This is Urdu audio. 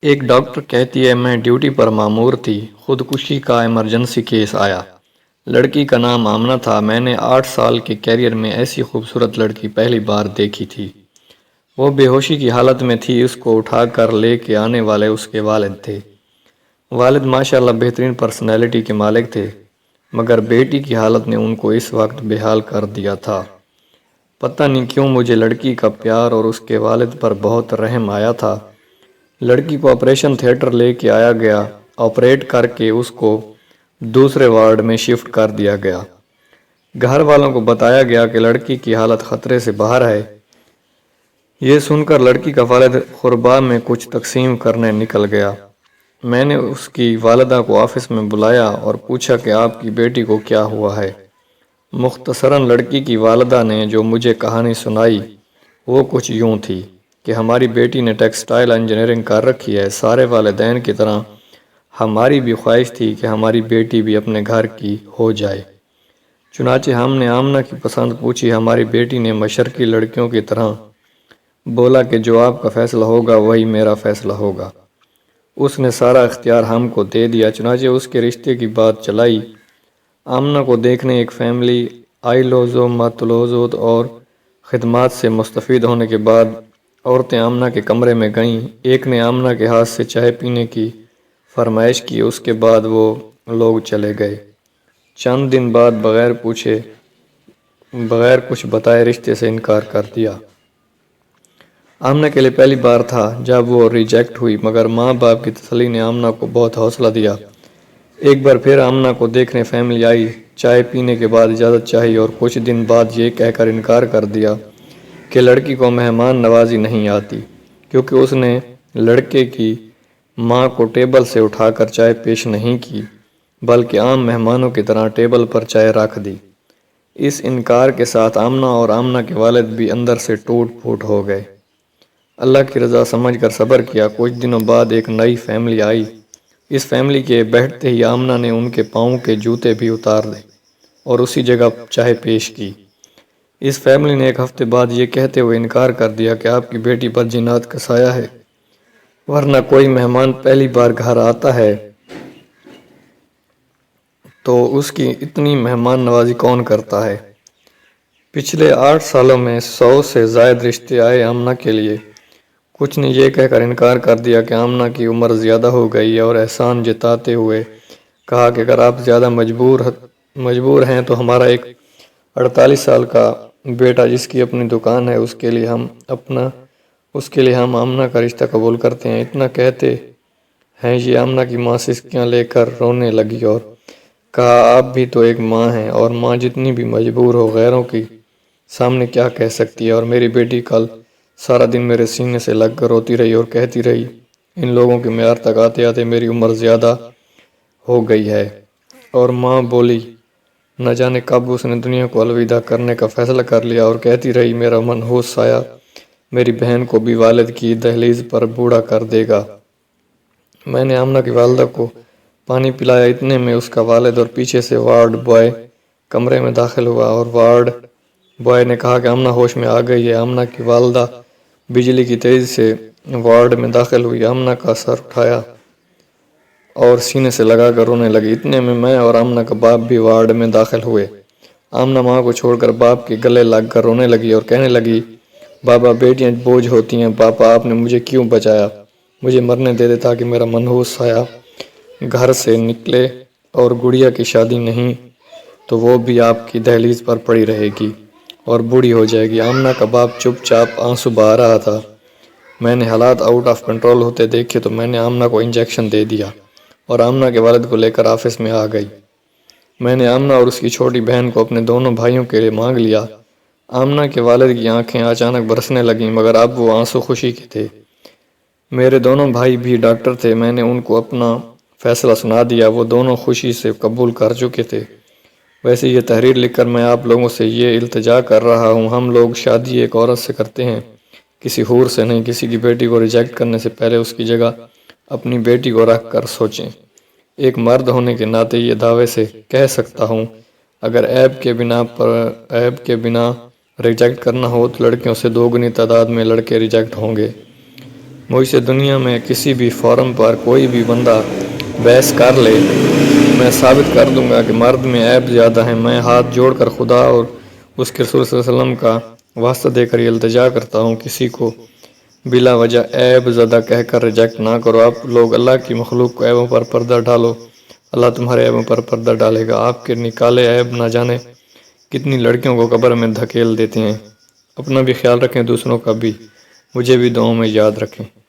ایک ڈاکٹر کہتی ہے میں ڈیوٹی پر مامور تھی، خودکشی کا ایمرجنسی کیس آیا۔ لڑکی کا نام آمنہ تھا۔ میں نے 8 سال کے کیریئر میں ایسی خوبصورت لڑکی پہلی بار دیکھی تھی۔ وہ بے ہوشی کی حالت میں تھی۔ اس کو اٹھا کر لے کے آنے والے اس کے والد تھے۔ والد ماشاءاللہ بہترین پرسنالٹی کے مالک تھے، مگر بیٹی کی حالت نے ان کو اس وقت بے حال کر دیا تھا۔ پتہ نہیں کیوں مجھے لڑکی کا پیار اور اس کے والد پر بہت رحم آیا تھا۔ لڑکی کو آپریشن تھیٹر لے کے آیا گیا۔ آپریٹ کر کے اس کو دوسرے وارڈ میں شفٹ کر دیا گیا۔ گھر والوں کو بتایا گیا کہ لڑکی کی حالت خطرے سے باہر ہے۔ یہ سن کر لڑکی کا والد قربا میں کچھ تقسیم کرنے نکل گیا۔ میں نے اس کی والدہ کو آفس میں بلایا اور پوچھا کہ آپ کی بیٹی کو کیا ہوا ہے۔ مختصراً لڑکی کی والدہ نے جو مجھے کہانی سنائی وہ کچھ یوں تھی کہ ہماری بیٹی نے ٹیکسٹائل انجینئرنگ کر رکھی ہے۔ سارے والدین کی طرح ہماری بھی خواہش تھی کہ ہماری بیٹی بھی اپنے گھر کی ہو جائے۔ چنانچہ ہم نے آمنہ کی پسند پوچھی۔ ہماری بیٹی نے مشرقی لڑکیوں کی طرح بولا کہ جو آپ کا فیصلہ ہوگا وہی میرا فیصلہ ہوگا۔ اس نے سارا اختیار ہم کو دے دیا۔ چنانچہ اس کے رشتے کی بات چلائی۔ آمنہ کو دیکھنے ایک فیملی آئی۔ لوزو ماتلوزود اور خدمات سے مستفید ہونے کے بعد عورتیں آمنہ کے کمرے میں گئیں۔ ایک نے آمنہ کے ہاتھ سے چائے پینے کی فرمائش کی۔ اس کے بعد وہ لوگ چلے گئے۔ چند دن بعد بغیر پوچھے بغیر کچھ بتائے رشتے سے انکار کر دیا۔ آمنہ کے لیے پہلی بار تھا جب وہ ریجیکٹ ہوئی، مگر ماں باپ کی تسلی نے آمنہ کو بہت حوصلہ دیا۔ ایک بار پھر آمنہ کو دیکھنے فیملی آئی۔ چائے پینے کے بعد اجازت چاہی اور کچھ دن بعد یہ کہہ کر انکار کر دیا کہ لڑکی کو مہمان نوازی نہیں آتی، کیونکہ اس نے لڑکے کی ماں کو ٹیبل سے اٹھا کر چائے پیش نہیں کی، بلکہ عام مہمانوں کی طرح ٹیبل پر چائے رکھ دی۔ اس انکار کے ساتھ آمنہ اور آمنہ کے والد بھی اندر سے ٹوٹ پھوٹ ہو گئے۔ اللہ کی رضا سمجھ کر صبر کیا۔ کچھ دنوں بعد ایک نئی فیملی آئی۔ اس فیملی کے بیٹھتے ہی آمنہ نے ان کے پاؤں کے جوتے بھی اتار دے اور اسی جگہ چائے پیش کی۔ اس فیملی نے ایک ہفتے بعد یہ کہتے ہوئے انکار کر دیا کہ آپ کی بیٹی پر جنات کا سایہ ہے، ورنہ کوئی مہمان پہلی بار گھر آتا ہے تو اس کی اتنی مہمان نوازی کون کرتا ہے۔ پچھلے 8 سالوں میں 100 سے زائد رشتے آئے آمنہ کے لیے۔ کچھ نے یہ کہہ کر انکار کر دیا کہ آمنہ کی عمر زیادہ ہو گئی ہے اور احسان جتاتے ہوئے کہا کہ اگر آپ زیادہ مجبور ہیں تو ہمارا ایک 48 سال کا بیٹا جس کی اپنی دکان ہے اس کے لیے ہم آمنہ کا رشتہ قبول کرتے ہیں۔ اتنا کہتے ہیں یہ آمنہ کی ماں سسکیاں لے کر رونے لگی اور کہا آپ بھی تو ایک ماں ہیں، اور ماں جتنی بھی مجبور ہو غیروں کی سامنے کیا کہہ سکتی ہے۔ اور میری بیٹی کل سارا دن میرے سینے سے لگ کر روتی رہی اور کہتی رہی ان لوگوں کے معیار تک آتے آتے میری عمر زیادہ ہو گئی ہے۔ اور ماں بولی نہ جانے کب اس نے دنیا کو الوداع کرنے کا فیصلہ کر لیا، اور کہتی رہی میرا منحوس سایہ میری بہن کو بھی والد کی دہلیز پر بوڑھا کر دے گا۔ میں نے آمنہ کی والدہ کو پانی پلایا۔ اتنے میں اس کا والد اور پیچھے سے وارڈ بوائے کمرے میں داخل ہوا اور وارڈ بوائے نے کہا کہ آمنہ ہوش میں آ گئی ہے۔ آمنہ کی والدہ بجلی کی تیزی سے وارڈ میں داخل ہوئی، آمنہ کا سر اٹھایا اور سینے سے لگا کر رونے لگی۔ اتنے میں اور آمنہ کا باپ بھی وارڈ میں داخل ہوئے۔ آمنہ ماں کو چھوڑ کر باپ کے گلے لگ کر رونے لگی اور کہنے لگی بابا بیٹیاں بوجھ ہوتی ہیں، پاپا آپ نے مجھے کیوں بچایا، مجھے مرنے دے دے تاکہ میرا منحوس سایہ گھر سے نکلے، اور گڑیا کی شادی نہیں تو وہ بھی آپ کی دہلیز پر پڑی رہے گی اور بوڑھی ہو جائے گی۔ آمنہ کا باپ چپ چاپ آنسو بہا رہا تھا۔ میں نے حالات آؤٹ آف کنٹرول ہوتے دیکھے تو میں نے آمنہ کو انجیکشن دے دیا اور آمنہ کے والد کو لے کر آفس میں آ گئی۔ میں نے آمنہ اور اس کی چھوٹی بہن کو اپنے دونوں بھائیوں کے لیے مانگ لیا۔ آمنہ کے والد کی آنکھیں اچانک برسنے لگیں، مگر اب وہ آنسو خوشی کے تھے۔ میرے دونوں بھائی بھی ڈاکٹر تھے۔ میں نے ان کو اپنا فیصلہ سنا دیا، وہ دونوں خوشی سے قبول کر چکے تھے۔ ویسے یہ تحریر لکھ کر میں آپ لوگوں سے یہ التجا کر رہا ہوں، ہم لوگ شادی ایک عورت سے کرتے ہیں، کسی حور سے نہیں۔ کسی کی بیٹی کو ریجیکٹ کرنے سے پہلے اس کی جگہ اپنی بیٹی کو رکھ کر سوچیں۔ ایک مرد ہونے کے ناطے یہ دعوے سے کہہ سکتا ہوں اگر عیب کے بنا ریجیکٹ کرنا ہو تو لڑکیوں سے 2 گنی تعداد میں لڑکے ریجیکٹ ہوں گے۔ مجھ سے دنیا میں کسی بھی فورم پر کوئی بھی بندہ بحث کر لے، میں ثابت کر دوں گا کہ مرد میں عیب زیادہ ہیں۔ میں ہاتھ جوڑ کر خدا اور اس کے رسول صلی اللہ علیہ وسلم کا واسطہ دے کر یہ التجا کرتا ہوں، کسی کو بلا وجہ عیب زدہ کہہ کر ریجیکٹ نہ کرو۔ آپ لوگ اللہ کی مخلوق کو عیبوں پر پردہ ڈالو، اللہ تمہارے عیبوں پر پردہ ڈالے گا۔ آپ کے نکالے عیب نہ جانے کتنی لڑکیوں کو قبر میں دھکیل دیتے ہیں۔ اپنا بھی خیال رکھیں، دوسروں کا بھی۔ مجھے بھی دعاؤں میں یاد رکھیں۔